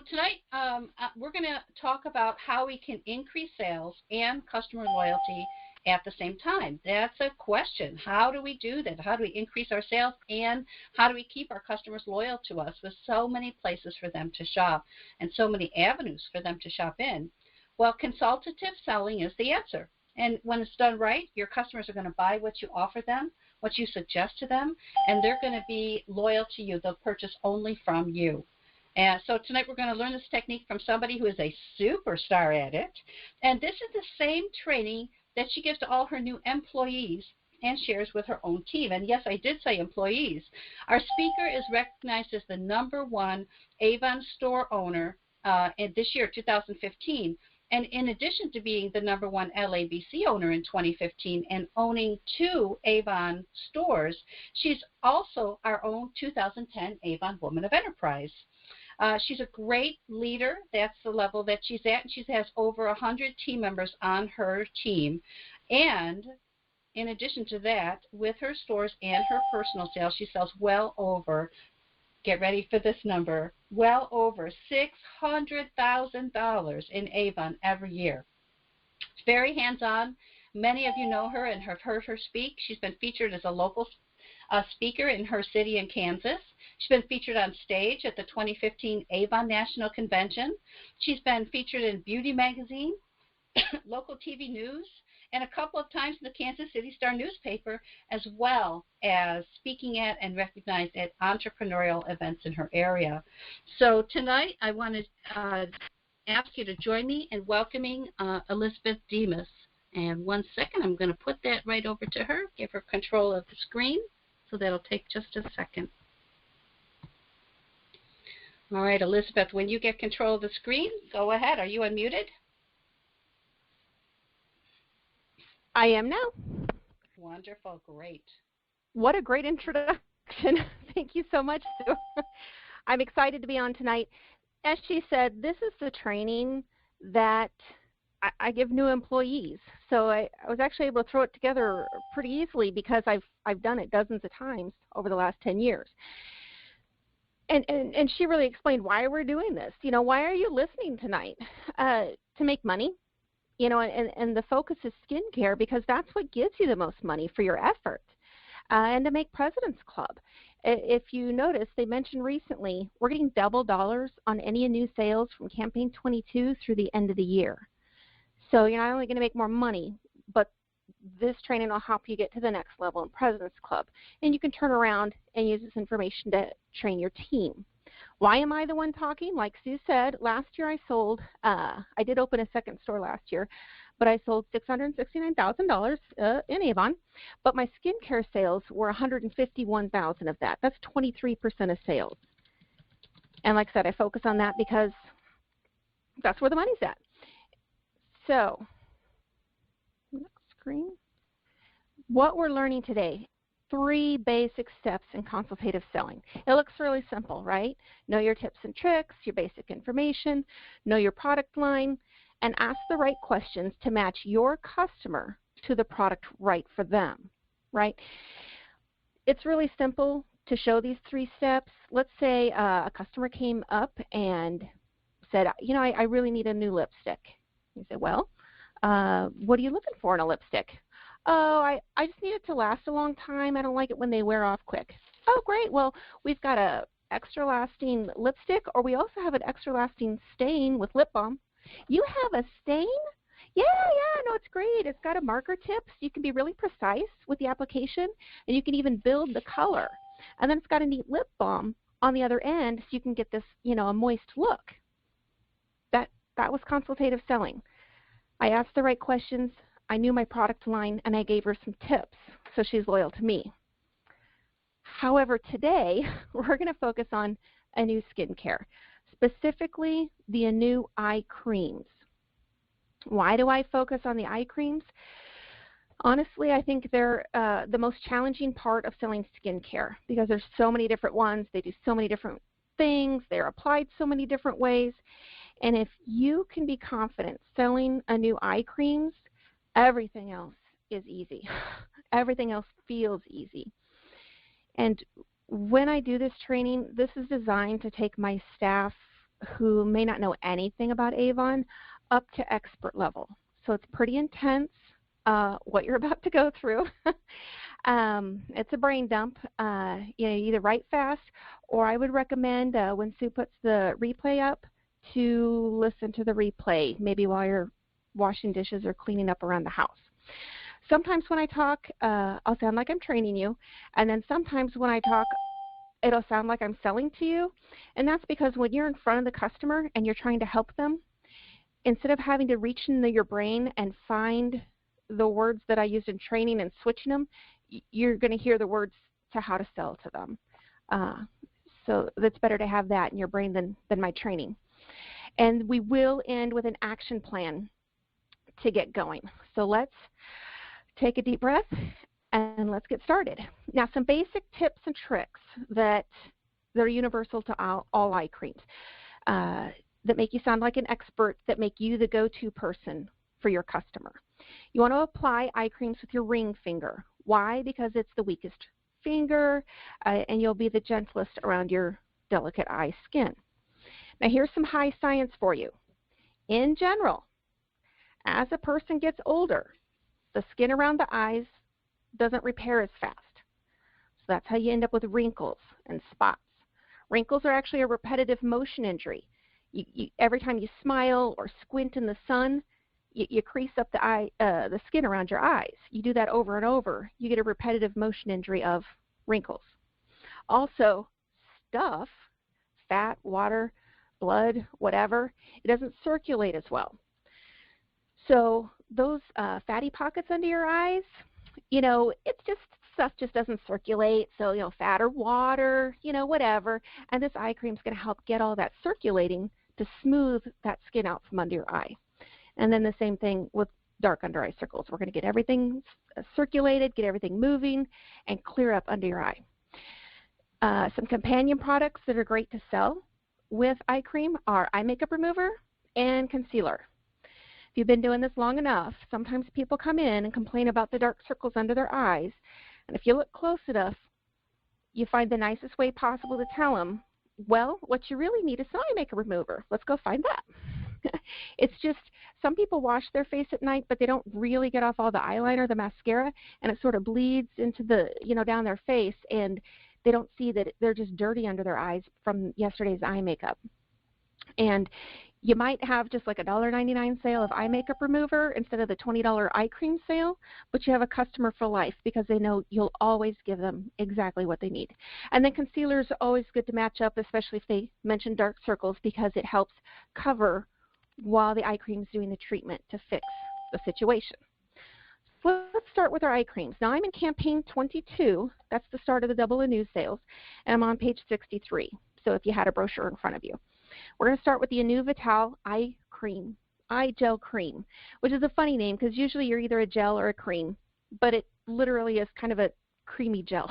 tonight we're going to talk about how we can increase sales and customer loyalty at the same time. That's a question. How do we do that? How do we increase our sales and how do we keep our customers loyal to us with so many places for them to shop and so many avenues for them to shop in? Well, consultative selling is the answer. And when it's done right, your customers are going to buy what you offer them, what you suggest to them, and they're going to be loyal to you. They'll purchase only from you. And so tonight we're going to learn this technique from somebody who is a superstar at it. And this is the same training that she gives to all her new employees and shares with her own team. And yes, I did say employees. Our speaker is recognized as the #1 Avon store owner in this year, 2015. And in addition to being the #1 LABC owner in 2015 and owning 2 Avon stores, she's also our own 2010 Avon Woman of Enterprise. She's a great leader. That's the level that she's at. And she has over 100 team members on her team. And in addition to that, with her stores and her personal sales, she sells well over, get ready for this number, well over $600,000 in Avon every year. She's very hands-on. Many of you know her and have heard her speak. She's been featured as a local speaker in her city in Kansas. She's been featured on stage at the 2015 Avon National Convention. She's been featured in Beauty Magazine, local TV news, and a couple of times in the Kansas City Star newspaper, as well as speaking at and recognized at entrepreneurial events in her area. So tonight I want to ask you to join me in welcoming Elizabeth Demas. And 1 second, I'm going to put that right over to her, give her control of the screen. So that'll take just a second. All right, Elizabeth, when you get control of the screen, go ahead. Are you unmuted? I am now. Wonderful, great. What a great introduction. Thank you so much, Sue. I'm excited to be on tonight. As she said, this is the training that I give new employees. So I was actually able to throw it together pretty easily because I've done it dozens of times over the last 10 years. And she really explained why we're doing this. You know, why are you listening tonight? To make money. You know, and the focus is skincare because that's what gives you the most money for your effort. And to make President's Club. If you notice, they mentioned recently we're getting double dollars on any new sales from campaign 22 through the end of the year. So you're not only going to make more money, but this training will help you get to the next level in President's Club. And you can turn around and use this information to train your team. Why am I the one talking? Like Sue said, last year I sold, I did open a second store last year, but I sold $669,000 in Avon. But my skincare sales were $151,000 of that. That's 23% of sales. And like I said, I focus on that because that's where the money's at. So, next screen. What we're learning today, 3 basic steps in consultative selling. It looks really simple, right? Know your tips and tricks, your basic information, know your product line, and ask the right questions to match your customer to the product right for them, right? It's really simple to show these 3 steps. Let's say a customer came up and said, you know, I really need a new lipstick. You say, well, what are you looking for in a lipstick? Oh, I just need it to last a long time. I don't like it when they wear off quick. Oh, great. Well, we've got a extra lasting lipstick, or we also have an extra lasting stain with lip balm. You have a stain? Yeah, no, it's great. It's got a marker tip, so you can be really precise with the application, and you can even build the color. And then it's got a neat lip balm on the other end, so you can get this, you know, a moist look. That was consultative selling. I asked the right questions, I knew my product line, and I gave her some tips, so she's loyal to me. However, today, we're going to focus on Anew Skin Care, specifically the Anew Eye Creams. Why do I focus on the eye creams? Honestly, I think they're the most challenging part of selling skincare because there's so many different ones. They do so many different things. They're applied so many different ways. And if you can be confident selling Anew Eye Creams, everything else is easy. Everything else feels easy. And when I do this training, this is designed to take my staff who may not know anything about Avon up to expert level. So it's pretty intense what you're about to go through. It's a brain dump. You either write fast, or I would recommend when Sue puts the replay up to listen to the replay, maybe while you're washing dishes or cleaning up around the house. Sometimes when I talk, I'll sound like I'm training you, and then sometimes when I talk, it'll sound like I'm selling to you, and that's because when you're in front of the customer and you're trying to help them, instead of having to reach into your brain and find the words that I used in training and switching them, you're going to hear the words to how to sell to them. So it's better to have that in your brain than my training. And we will end with an action plan to get going. So let's take a deep breath and let's get started. Now, some basic tips and tricks that are universal to all eye creams that make you sound like an expert, that make you the go-to person for your customer. You want to apply eye creams with your ring finger. Why? Because it's the weakest finger, and you'll be the gentlest around your delicate eye skin. Now, here's some high science for you. In general, as a person gets older, the skin around the eyes doesn't repair as fast. So that's how you end up with wrinkles and spots. Wrinkles are actually a repetitive motion injury. Every time you smile or squint in the sun, you crease up the skin around your eyes. You do that over and over, you get a repetitive motion injury of wrinkles. Also, stuff, fat, water, blood, whatever, it doesn't circulate as well. So those fatty pockets under your eyes, it's just stuff just doesn't circulate. So, fat or water, whatever. And this eye cream is going to help get all that circulating to smooth that skin out from under your eye. And then the same thing with dark under eye circles. We're going to get everything circulated, get everything moving, and clear up under your eye. Some companion products that are great to sell with eye cream are eye makeup remover and concealer. If you've been doing this long enough, sometimes people come in and complain about the dark circles under their eyes. And if you look close enough, you find the nicest way possible to tell them, well, what you really need is some eye makeup remover. Let's go find that. It's just some people wash their face at night, but they don't really get off all the eyeliner, the mascara, and it sort of bleeds into the, down their face, and they don't see that they're just dirty under their eyes from yesterday's eye makeup. And you might have just like a $1.99 sale of eye makeup remover instead of the $20 eye cream sale, but you have a customer for life because they know you'll always give them exactly what they need. And then concealer is always good to match up, especially if they mention dark circles, because it helps cover while the eye cream is doing the treatment to fix the situation. So let's start with our eye creams. Now, I'm in campaign 22. That's the start of the Double Anew sales, and I'm on page 63. So if you had a brochure in front of you. We're going to start with the Anew Vital Eye Cream, Eye Gel Cream, which is a funny name because usually you're either a gel or a cream, but it literally is kind of a creamy gel.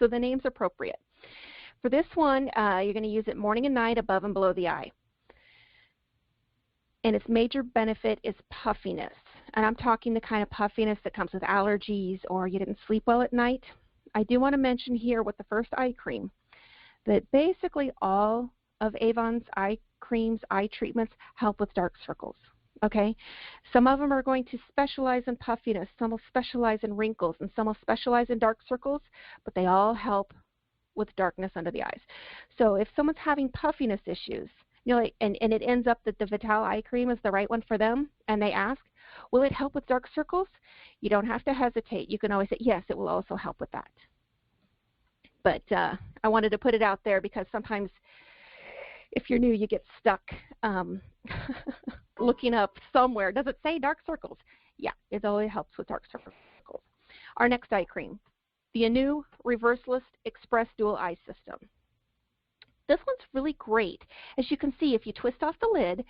So the name's appropriate. For this one, you're going to use it morning and night above and below the eye. And its major benefit is puffiness. And I'm talking the kind of puffiness that comes with allergies or you didn't sleep well at night. I do want to mention here with the first eye cream that basically all of Avon's eye creams, eye treatments help with dark circles. Okay? Some of them are going to specialize in puffiness, some will specialize in wrinkles, and some will specialize in dark circles, but they all help with darkness under the eyes. So if someone's having puffiness issues, and it ends up that the Vital eye cream is the right one for them, and they ask, will it help with dark circles? You don't have to hesitate. You can always say, yes, it will also help with that. But I wanted to put it out there because sometimes if you're new, you get stuck looking up somewhere. Does it say dark circles? Yeah, it always helps with dark circles. Our next eye cream, the Anew Reverseless Express Dual Eye System. This one's really great. As you can see, if you twist off the lid,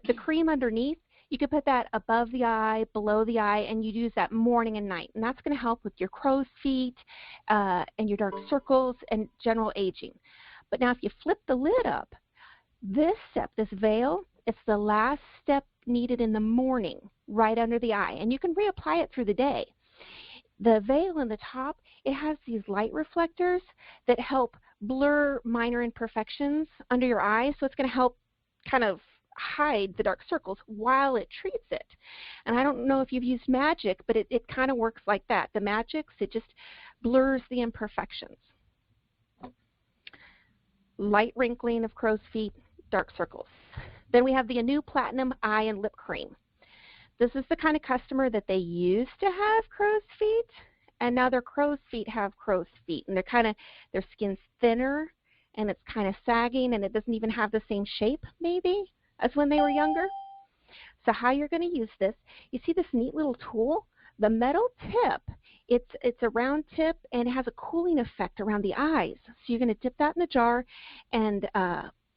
the cream underneath, you can put that above the eye, below the eye, and you use that morning and night. And that's going to help with your crow's feet and your dark circles and general aging. But now if you flip the lid up, this step, this veil, it's the last step needed in the morning, right under the eye. And you can reapply it through the day. The veil in the top, it has these light reflectors that help blur minor imperfections under your eyes, so it's going to help kind of hide the dark circles while it treats it. And I don't know if you've used Magic, but it kind of works like that. The Magics, it just blurs the imperfections. Light wrinkling of crow's feet, dark circles. Then we have the Anew Platinum Eye and Lip Cream. This is the kind of customer that they used to have crow's feet, and now their crow's feet have crow's feet, and their skin's thinner, and it's kind of sagging, and it doesn't even have the same shape maybe as when they were younger. So how you're going to use this, you see this neat little tool, the metal tip. It's a round tip, and it has a cooling effect around the eyes. So you're going to dip that in a jar and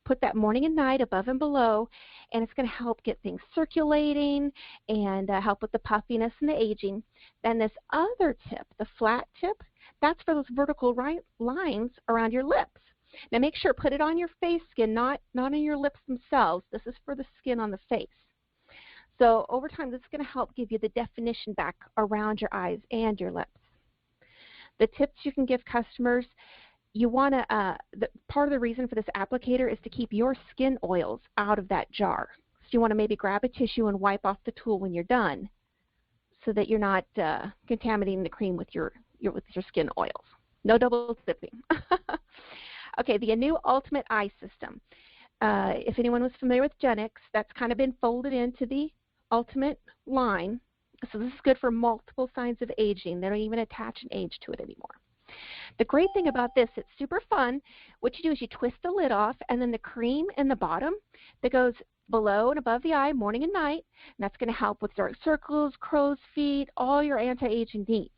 put that morning and night above and below, and it's going to help get things circulating and help with the puffiness and the aging. Then this other tip, the flat tip, that's for those vertical lines around your lips. Now make sure, put it on your face skin, not on your lips themselves. This is for the skin on the face. So over time, this is going to help give you the definition back around your eyes and your lips. The tips you can give customers, you want to, part of the reason for this applicator is to keep your skin oils out of that jar. So you want to maybe grab a tissue and wipe off the tool when you're done so that you're not contaminating the cream with your skin oils. No double dipping. Okay, the Anew Ultimate Eye System. If anyone was familiar with Genix, that's kind of been folded into the Ultimate line. So this is good for multiple signs of aging. They don't even attach an age to it anymore. The great thing about this, it's super fun. What you do is you twist the lid off, and then the cream in the bottom that goes below and above the eye morning and night, and that's going to help with dark circles, crow's feet, all your anti-aging needs.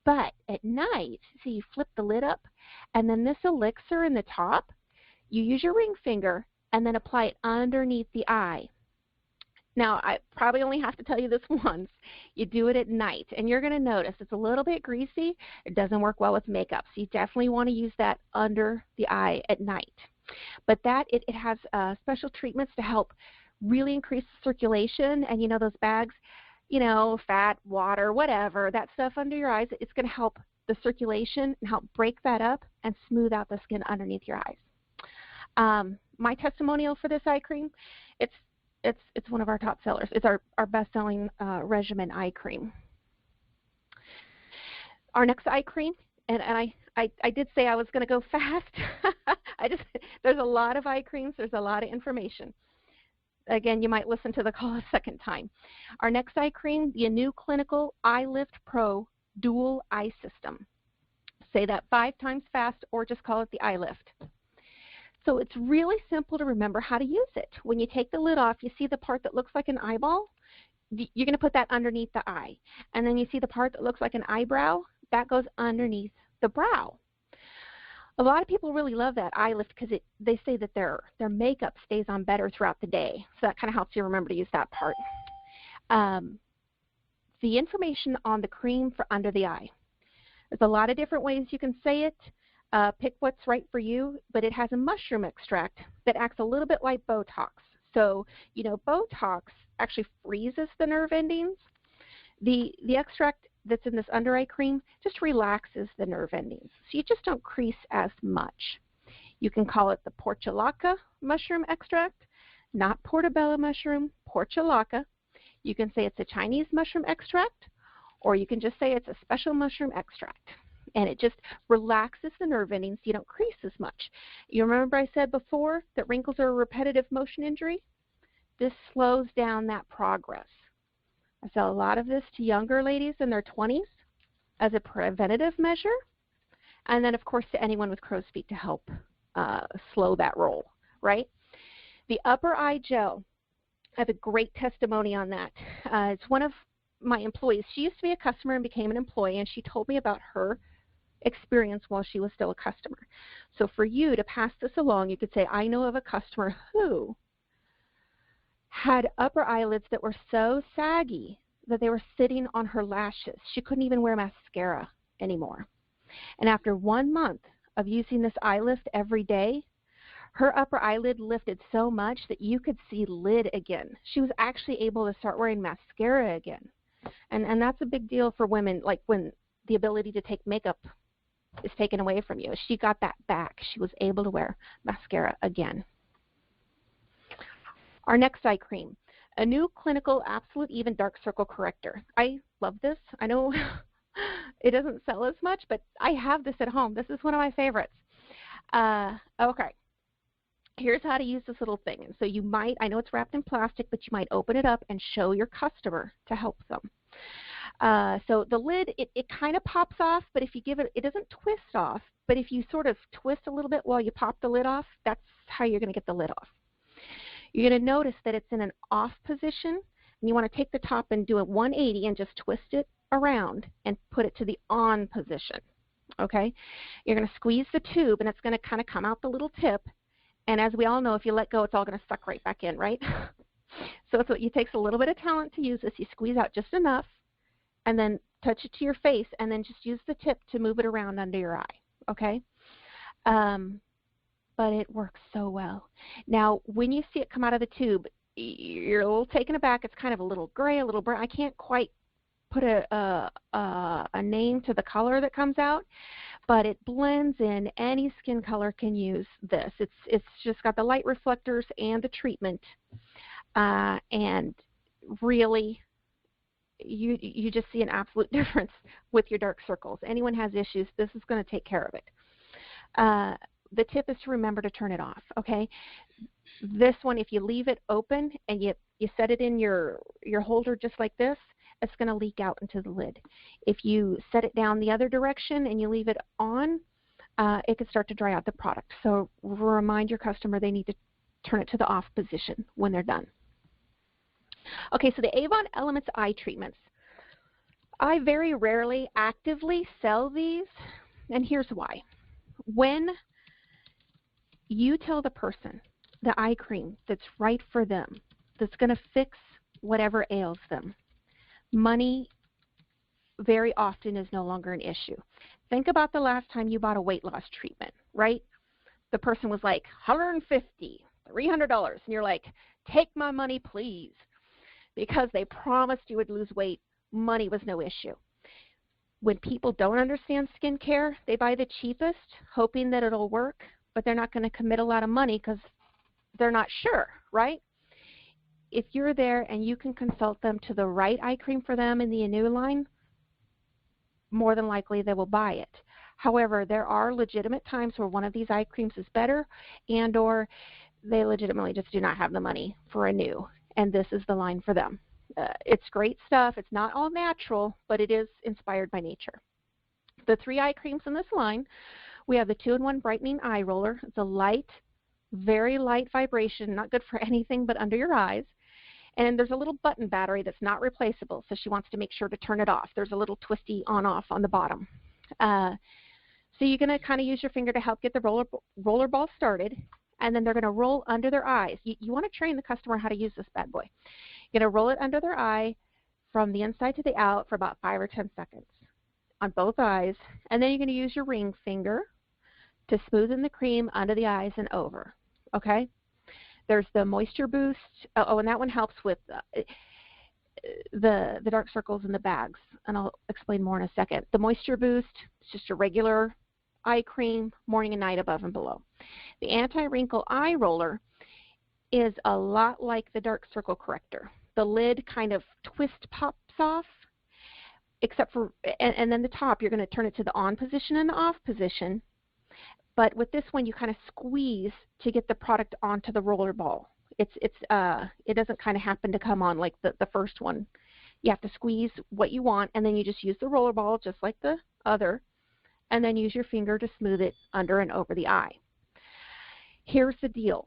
But at night, so you flip the lid up, and then this elixir in the top, you use your ring finger and then apply it underneath the eye. Now, I probably only have to tell you this once. You do it at night, and you're going to notice it's a little bit greasy. It doesn't work well with makeup, so you definitely want to use that under the eye at night. But it has special treatments to help really increase the circulation, and you know those bags, you know, fat, water, whatever, that stuff under your eyes, it's going to help the circulation and help break that up and smooth out the skin underneath your eyes. My testimonial for this eye cream, it's one of our top sellers. It's our best-selling regimen eye cream. Our next eye cream, and I did say I was going to go fast. There's a lot of eye creams. There's a lot of information. Again, you might listen to the call a second time. Our next eye cream, the Anew Clinical Eye Lift Pro Dual Eye System. Say that 5 times fast, or just call it the Eye Lift. So it's really simple to remember how to use it. When you take the lid off, you see the part that looks like an eyeball? You're going to put that underneath the eye. And then you see the part that looks like an eyebrow? That goes underneath the brow. A lot of people really love that eye lift because they say that their makeup stays on better throughout the day. So that kind of helps you remember to use that part. The information on the cream for under the eye. There's a lot of different ways you can say it. Pick what's right for you, but it has a mushroom extract that acts a little bit like Botox. So, you know, Botox actually freezes the nerve endings. The extract that's in this under eye cream just relaxes the nerve endings, so you just don't crease as much. You can call it the portulaca mushroom extract, not portobello mushroom, portulaca. You can say it's a Chinese mushroom extract, or you can just say it's a special mushroom extract. And it just relaxes the nerve endings so you don't crease as much. You remember I said before that wrinkles are a repetitive motion injury? This slows down that progress. I sell a lot of this to younger ladies in their 20s as a preventative measure, and then, of course, to anyone with crow's feet to help slow that roll, right? The upper eye gel, I have a great testimony on that. It's one of my employees. She used to be a customer and became an employee, and she told me about her experience while she was still a customer. So for you to pass this along, you could say, I know of a customer who had upper eyelids that were so saggy that they were sitting on her lashes. She couldn't even wear mascara anymore. And after 1 month of using this eye lift every day, her upper eyelid lifted so much that you could see lid again. She was actually able to start wearing mascara again. And that's a big deal for women, like when the ability to take makeup is taken away from you. She got that back. She was able to wear mascara again. Our next eye cream, Anew Clinical Absolute Even Dark Circle Corrector. I love this. I know it doesn't sell as much, but I have this at home. This is one of my favorites. Okay. Here's how to use this little thing. And so you might, I know it's wrapped in plastic, but you might open it up and show your customer to help them. So the lid, it kind of pops off, but if you give it, it doesn't twist off, but if you sort of twist a little bit while you pop the lid off, that's how you're going to get the lid off. You're going to notice that it's in an off position, and you want to take the top and do a 180 and just twist it around and put it to the on position, okay? You're going to squeeze the tube, and it's going to kind of come out the little tip, and as we all know, if you let go, it's all going to suck right back in, right? So it takes a little bit of talent to use this. You squeeze out just enough, and then touch it to your face, and then just use the tip to move it around under your eye, okay? But it works so well. Now, when you see it come out of the tube, you're a little taken aback. It's kind of a little gray, a little brown. I can't quite put a name to the color that comes out, but it blends in. Any skin color can use this. It's just got the light reflectors and the treatment, and really, you just see an absolute difference with your dark circles. Anyone has issues, this is going to take care of it. The tip is to remember to turn it off, okay? This one, if you leave it open and you set it in your holder just like this, it's going to leak out into the lid. If you set it down the other direction and you leave it on, it could start to dry out the product. So remind your customer they need to turn it to the off position when they're done. Okay, so the Avon Elements eye treatments. I very rarely actively sell these, and here's why. When you tell the person the eye cream that's right for them, that's going to fix whatever ails them, money very often is no longer an issue. Think about the last time you bought a weight loss treatment, right? The person was like, $150, $300, and you're like, take my money, please. Because they promised you would lose weight, money was no issue. When people don't understand skincare, they buy the cheapest, hoping that it'll work, but they're not going to commit a lot of money because they're not sure, right? If you're there and you can consult them to the right eye cream for them in the Anew line, more than likely they will buy it. However, there are legitimate times where one of these eye creams is better, and or they legitimately just do not have the money for Anew, and this is the line for them. It's great stuff. It's not all natural, but it is inspired by nature. The 3 eye creams in this line, we have the 2-in-1 Brightening Eye Roller. It's a light, very light vibration, not good for anything but under your eyes. And there's a little button battery that's not replaceable, so she wants to make sure to turn it off. There's a little twisty on-off on the bottom. So you're going to kind of use your finger to help get the roller ball started, and then they're going to roll under their eyes. You want to train the customer how to use this bad boy. You're going to roll it under their eye from the inside to the out for about 5 or 10 seconds on both eyes, and then you're going to use your ring finger to smoothen the cream under the eyes and over, okay? There's the Moisture Boost. Oh, and that one helps with the dark circles in the bags, and I'll explain more in a second. The Moisture Boost is just a regular eye cream, morning and night, above and below. The Anti-Wrinkle Eye Roller is a lot like the dark circle corrector. The lid kind of pops off, except for, and then the top, you're going to turn it to the on position and the off position. But with this one, you kind of squeeze to get the product onto the roller ball. It doesn't kind of happen to come on like the first one. You have to squeeze what you want, and then you just use the roller ball just like the other, and then use your finger to smooth it under and over the eye. Here's the deal.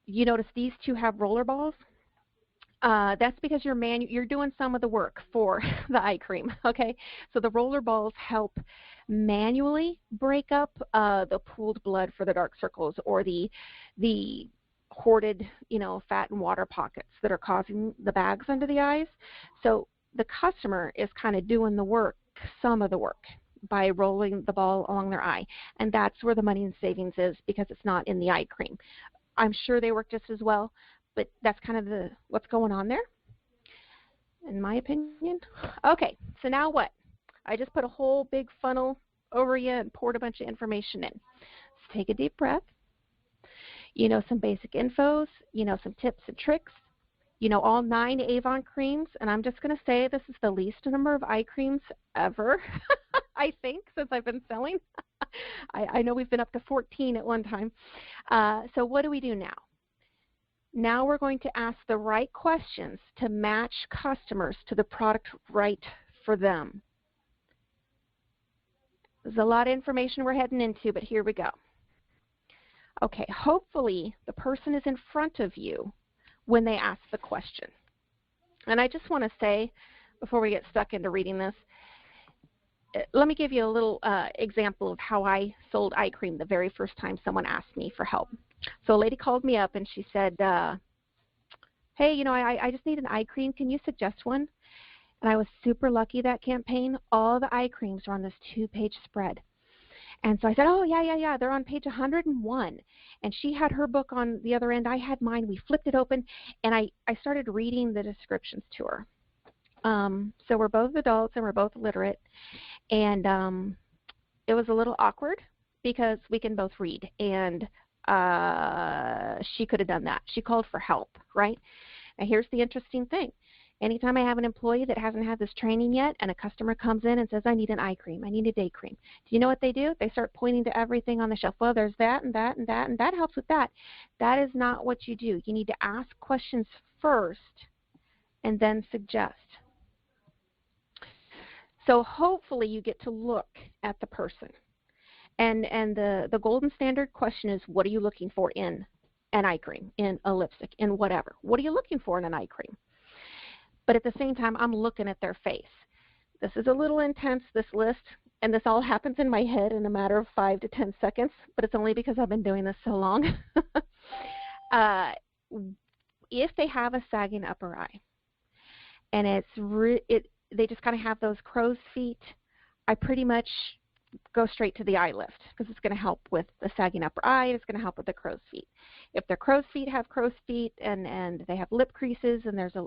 You notice these two have roller balls? That's because you're doing some of the work for the eye cream, okay? So the roller balls help manually break up the pooled blood for the dark circles, or the hoarded, fat and water pockets that are causing the bags under the eyes. So the customer is kind of doing the work, some of the work, by rolling the ball along their eye. And that's where the money and savings is, because it's not in the eye cream. I'm sure they work just as well, but that's kind of what's going on there, in my opinion. Okay, so now what? I just put a whole big funnel over you and poured a bunch of information in. So take a deep breath. You know some basic infos. You know some tips and tricks. You know all 9 Avon creams, and I'm just going to say this is the least number of eye creams ever, I think, since I've been selling. I know we've been up to 14 at one time. So what do we do now? Now we're going to ask the right questions to match customers to the product right for them. There's a lot of information we're heading into, but here we go. Okay, hopefully the person is in front of you when they ask the question. And I just want to say, before we get stuck into reading this, let me give you a little example of how I sold eye cream the very first time someone asked me for help. So a lady called me up and she said, hey, you know, I just need an eye cream. Can you suggest one? And I was super lucky that campaign. All the eye creams were on this 2-page spread. And so I said, oh, yeah, they're on page 101. And she had her book on the other end. I had mine. We flipped it open, and I started reading the descriptions to her. So we're both adults, and we're both literate. And it was a little awkward because we can both read. And she could have done that. She called for help, right? Now, here's the interesting thing. Anytime I have an employee that hasn't had this training yet and a customer comes in and says, I need an eye cream, I need a day cream, do you know what they do? They start pointing to everything on the shelf. Well, there's that and that and that, and that helps with that. That is not what you do. You need to ask questions first and then suggest. So hopefully you get to look at the person. And the golden standard question is, what are you looking for in an eye cream, in a lipstick, in whatever? What are you looking for in an eye cream? But at the same time, I'm looking at their face. This is a little intense, this list, and this all happens in my head in a matter of 5 to 10 seconds, but it's only because I've been doing this so long. If they have a sagging upper eye, and they just kind of have those crow's feet, I pretty much go straight to the eye lift because it's going to help with the sagging upper eye. It's going to help with the crow's feet. If their crow's feet have crow's feet and they have lip creases and there's a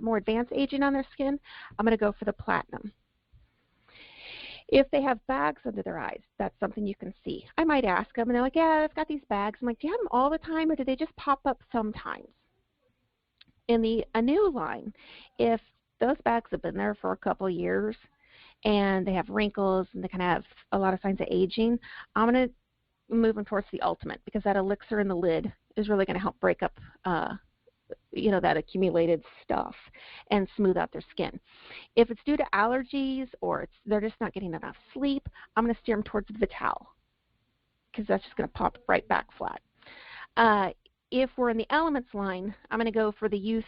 more advanced aging on their skin, I'm going to go for the platinum. If they have bags under their eyes, that's something you can see. I might ask them, and they're like, yeah, I've got these bags. I'm like, do you have them all the time, or do they just pop up sometimes? In the Anew line, if those bags have been there for a couple of years and they have wrinkles and they kind of have a lot of signs of aging, I'm going to move them towards the ultimate because that elixir in the lid is really going to help break up that accumulated stuff and smooth out their skin. If it's due to allergies or they're just not getting enough sleep, I'm going to steer them towards the Vital because that's just going to pop right back flat. If we're in the Elements line, I'm going to go for the youth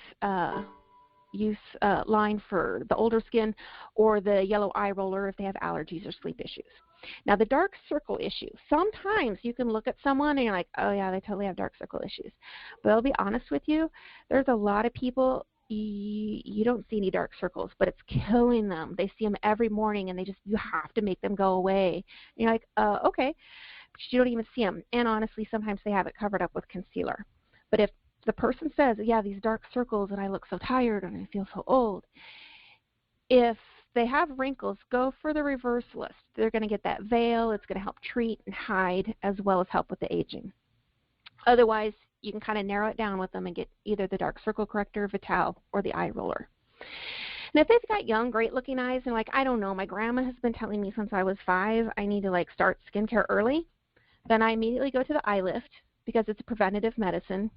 line for the older skin, or the yellow eye roller if they have allergies or sleep issues. Now, the dark circle issue. Sometimes you can look at someone and you're like, oh, yeah, they totally have dark circle issues. But I'll be honest with you, there's a lot of people, you don't see any dark circles, but it's killing them. They see them every morning, and you have to make them go away. And you're like, okay, but you don't even see them. And honestly, sometimes they have it covered up with concealer. But if the person says, yeah, these dark circles, and I look so tired, and I feel so old, if they have wrinkles, go for the reverse list. They're going to get that veil. It's going to help treat and hide as well as help with the aging. Otherwise, you can kind of narrow it down with them and get either the dark circle corrector, Vital, or the eye roller. And if they've got young, great-looking eyes, and I don't know, my grandma has been telling me since I was 5 I need to start skincare early, then I immediately go to the eye lift because it's a preventative medicine,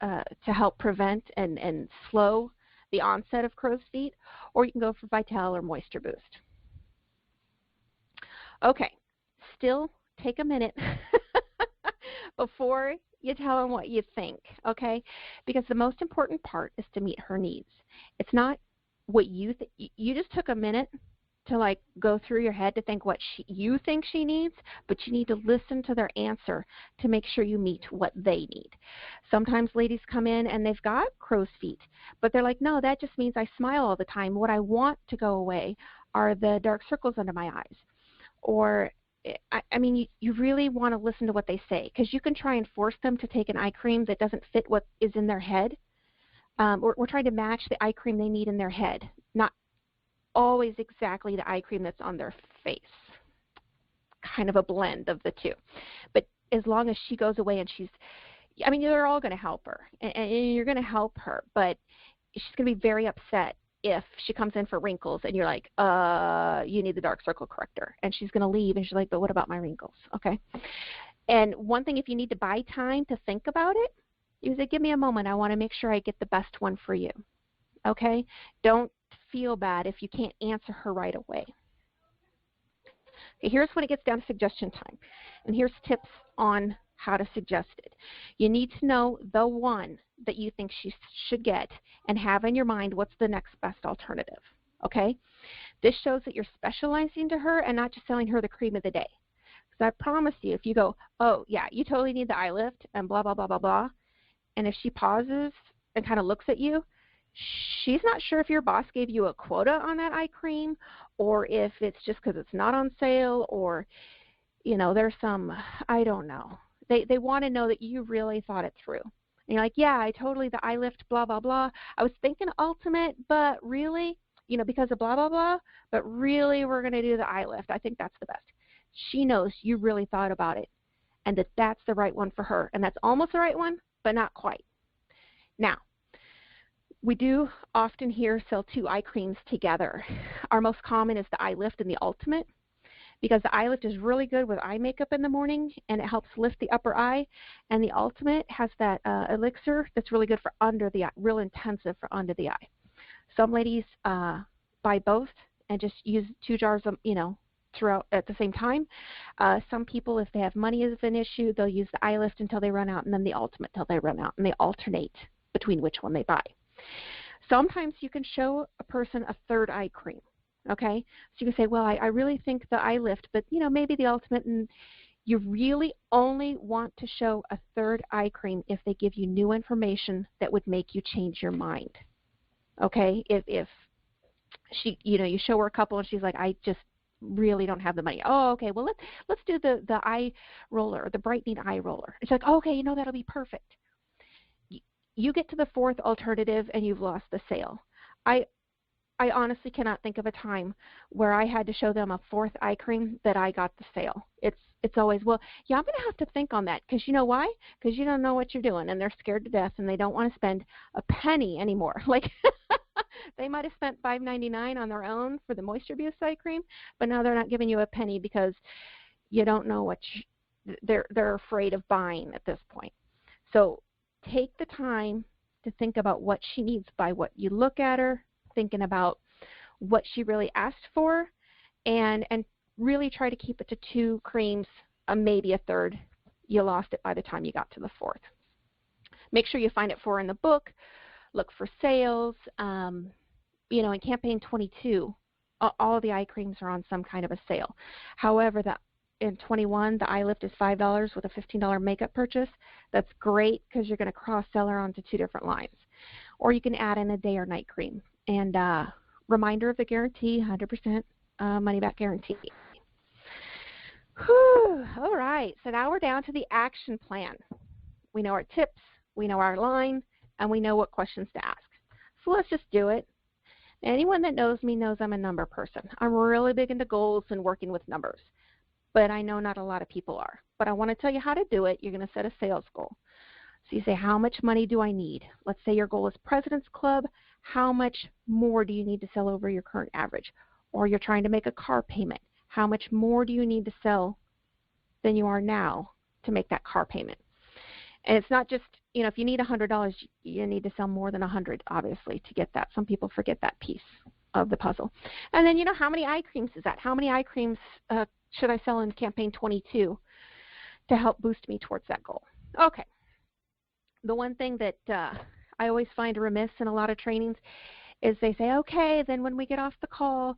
to help prevent and slow the onset of crow's feet, or you can go for Vital or Moisture Boost. Okay, still take a minute before you tell them what you think, okay? Because the most important part is to meet her needs. It's not what you think. You just took a minute to go through your head to think what you think she needs, but you need to listen to their answer to make sure you meet what they need. Sometimes ladies come in and they've got crow's feet, but they're like, no, that just means I smile all the time. What I want to go away are the dark circles under my eyes. Or, you really want to listen to what they say, because you can try and force them to take an eye cream that doesn't fit what is in their head. We're trying to match the eye cream they need in their head, not always exactly the eye cream that's on their face. kind of a blend of the two. But as long as she goes away and they're all going to help her, and you're going to help her, but she's going to be very upset if she comes in for wrinkles and you're like, you need the dark circle corrector. And she's going to leave, and she's like, but what about my wrinkles? Okay. And one thing, if you need to buy time to think about it, you say, give me a moment. I want to make sure I get the best one for you. Okay? Don't feel bad if you can't answer her right away. Okay, here's when it gets down to suggestion time. And here's tips on how to suggest it. You need to know the one that you think she should get and have in your mind what's the next best alternative. Okay? This shows that you're specializing to her and not just selling her the cream of the day. Because I promise you, if you go, oh, yeah, you totally need the eye lift and blah, blah, blah, blah, blah, and if she pauses and kind of looks at you, she's not sure if your boss gave you a quota on that eye cream, or if it's just because it's not on sale, or, there's some, I don't know. They want to know that you really thought it through. And you're like, yeah, I totally, the eye lift, blah, blah, blah. I was thinking ultimate, but really, because of blah, blah, blah, but really we're going to do the eye lift. I think that's the best. She knows you really thought about it and that that's the right one for her. And that's almost the right one, but not quite. Now, we do often hear sell 2 eye creams together. Our most common is the eye lift and the ultimate, because the eye lift is really good with eye makeup in the morning and it helps lift the upper eye, and the ultimate has that elixir that's really good for under the eye, real intensive for under the eye. Some ladies buy both and just use 2 jars of, throughout at the same time. Some people, if they have money as an issue, they'll use the eye lift until they run out and then the ultimate till they run out, and they alternate between which one they buy. Sometimes you can show a person a 3rd eye cream, okay? So you can say, well, I really think the eye lift, but, maybe the ultimate, and you really only want to show a 3rd eye cream if they give you new information that would make you change your mind, okay? If she, you show her a couple and she's like, I just really don't have the money. Oh, okay, well, let's do the eye roller, the brightening eye roller. It's like, okay, that'll be perfect. You get to the 4th alternative and you've lost the sale. I honestly cannot think of a time where I had to show them a 4th eye cream that I got the sale. It's always, well, yeah, I'm going to have to think on that, because you know why? Because you don't know what you're doing, and they're scared to death, and they don't want to spend a penny anymore. Like, they might have spent $5.99 on their own for the Moisture Boost eye cream, but now they're not giving you a penny because you don't know what they're afraid of buying at this point. So take the time to think about what she needs by what you look at her, thinking about what she really asked for, and really try to keep it to 2 creams, maybe a 3rd. You lost it by the time you got to the 4th. Make sure you find it for her in the book. Look for sales. In campaign 22, all the eye creams are on some kind of a sale. However, in 21, the eye lift is $5 with a $15 makeup purchase. That's great because you're going to cross-sell her onto 2 different lines. Or you can add in a day or night cream. And reminder of the guarantee, 100% money-back guarantee. Whew. All right, so now we're down to the action plan. We know our tips, we know our line, and we know what questions to ask. So let's just do it. Anyone that knows me knows I'm a number person. I'm really big into goals and working with numbers. But I know not a lot of people are. But I want to tell you how to do it. You're going to set a sales goal. So you say, how much money do I need? Let's say your goal is President's Club. How much more do you need to sell over your current average? Or you're trying to make a car payment. How much more do you need to sell than you are now to make that car payment? And it's not just, if you need $100, you need to sell more than 100, obviously, to get that. Some people forget that piece of the puzzle. And then, how many eye creams is that? How many eye creams should I sell in campaign 22 to help boost me towards that goal? Okay. The one thing that I always find remiss in a lot of trainings is they say, okay, then when we get off the call,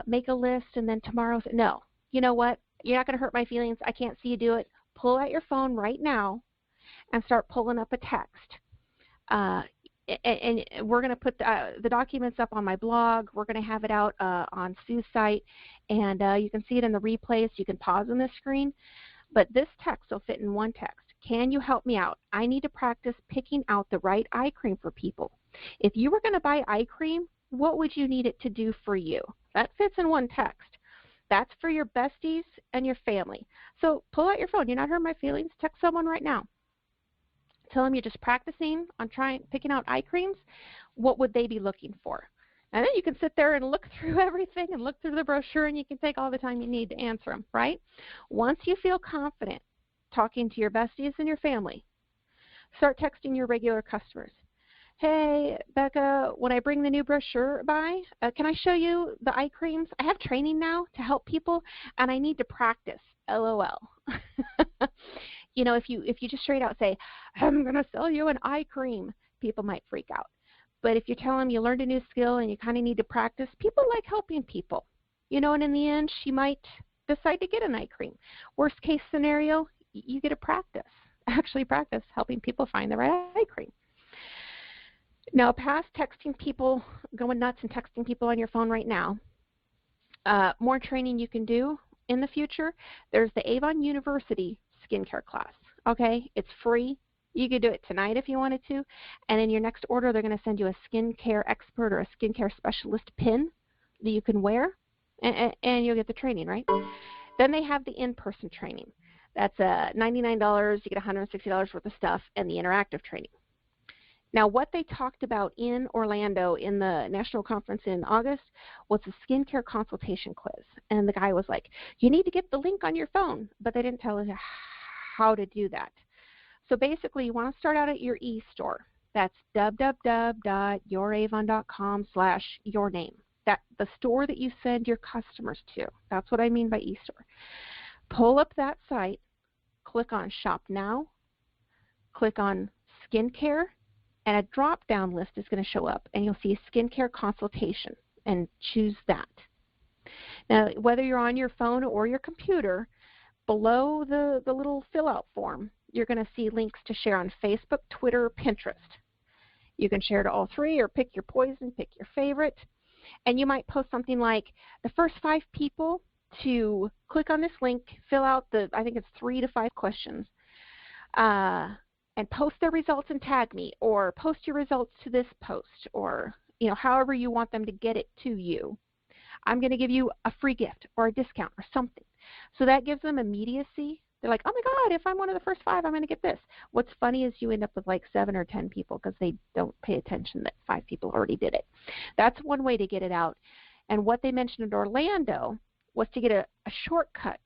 make a list, and then tomorrow, no. You know what? You're not going to hurt my feelings. I can't see you do it. Pull out your phone right now and start pulling up a text. And we're going to put the documents up on my blog. We're going to have it out on Sue's site, and you can see it in the replays. You can pause on the screen. But this text will fit in one text. Can you help me out? I need to practice picking out the right eye cream for people. If you were going to buy eye cream, what would you need it to do for you? That fits in one text. That's for your besties and your family. So pull out your phone. You're not hurting my feelings. Text someone right now. Tell them you're just practicing on picking out eye creams. What would they be looking for? And then you can sit there and look through everything and look through the brochure, and you can take all the time you need to answer them, right? Once you feel confident talking to your besties and your family, start texting your regular customers. Hey, Becca, when I bring the new brochure by, can I show you the eye creams? I have training now to help people, and I need to practice. LOL. You know, if you just straight out say, I'm going to sell you an eye cream, people might freak out. But if you tell them you learned a new skill and you kind of need to practice, people like helping people. You know, and in the end, she might decide to get an eye cream. Worst case scenario, you get to actually practice helping people find the right eye cream. Now, past texting people, going nuts and texting people on your phone right now, more training you can do in the future. There's the Avon University skincare class, okay? It's free. You could do it tonight if you wanted to, and in your next order, they're going to send you a skincare expert or a skincare specialist pin that you can wear, and you'll get the training, right? Then they have the in-person training. That's $99. You get $160 worth of stuff and the interactive training. Now, what they talked about in Orlando in the national conference in August was a skincare consultation quiz. And the guy was like, you need to get the link on your phone, but they didn't tell us how to do that. So basically, you want to start out at your e-store. That's www.youravon.com/yourname. That's the store that you send your customers to. That's what I mean by e-store. Pull up that site, click on Shop Now, click on Skincare, and a drop-down list is going to show up, and you'll see skincare consultation, and choose that. Now, whether you're on your phone or your computer, below the little fill-out form, you're going to see links to share on Facebook, Twitter, Pinterest. You can share to all three or pick your poison, pick your favorite. And you might post something like, the first 5 people to click on this link, fill out I think it's 3 to 5 questions, and post their results and tag me, or post your results to this post, or however you want them to get it to you. I'm going to give you a free gift or a discount or something. So that gives them immediacy. They're like, oh my God, if I'm one of the first 5, I'm going to get this. What's funny is you end up with like 7 or 10 people because they don't pay attention that 5 people already did it. That's one way to get it out. And what they mentioned in Orlando was to get a shortcut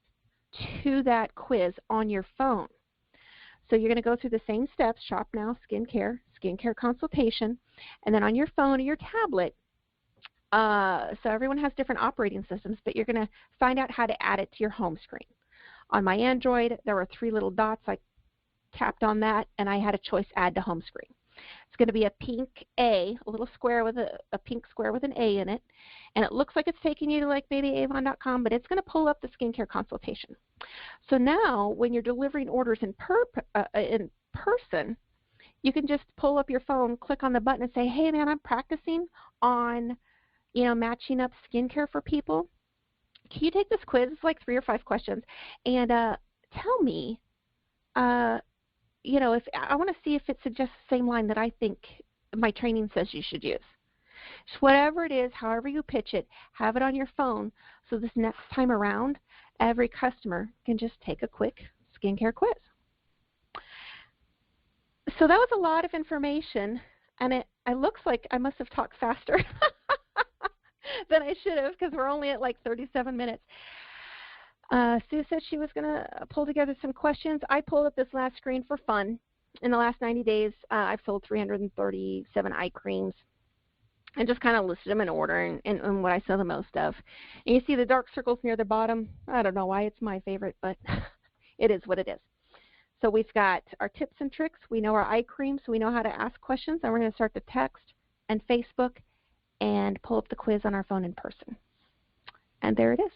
to that quiz on your phone. So you're going to go through the same steps: Shop Now, Skincare consultation, and then on your phone or your tablet. So everyone has different operating systems, but you're going to find out how to add it to your home screen. On my Android, there were 3 little dots. I tapped on that, and I had a choice: Add to Home Screen. It's going to be a pink A, a little square with a pink square with an A in it, and it looks like it's taking you to like maybe avon.com, but it's going to pull up the skincare consultation. So now, when you're delivering orders in person, you can just pull up your phone, click on the button, and say, "Hey, man, I'm practicing on, matching up skincare for people. Can you take this quiz? It's like 3 or 5 questions, and tell me, if I want to see if it suggests the same line that I think my training says you should use." So whatever it is, however you pitch it, have it on your phone, so this next time around, every customer can just take a quick skincare quiz. So that was a lot of information, and it looks like I must have talked faster than I should have, because we're only at like 37 minutes. Sue said she was going to pull together some questions. I pulled up this last screen for fun. In the last 90 days, I've sold 337 eye creams, and just kind of listed them in order and what I sell the most of. And you see the dark circles near the bottom. I don't know why it's my favorite, but it is what it is. So we've got our tips and tricks. We know our eye creams. So we know how to ask questions. And we're going to start to text and Facebook and pull up the quiz on our phone in person. And there it is.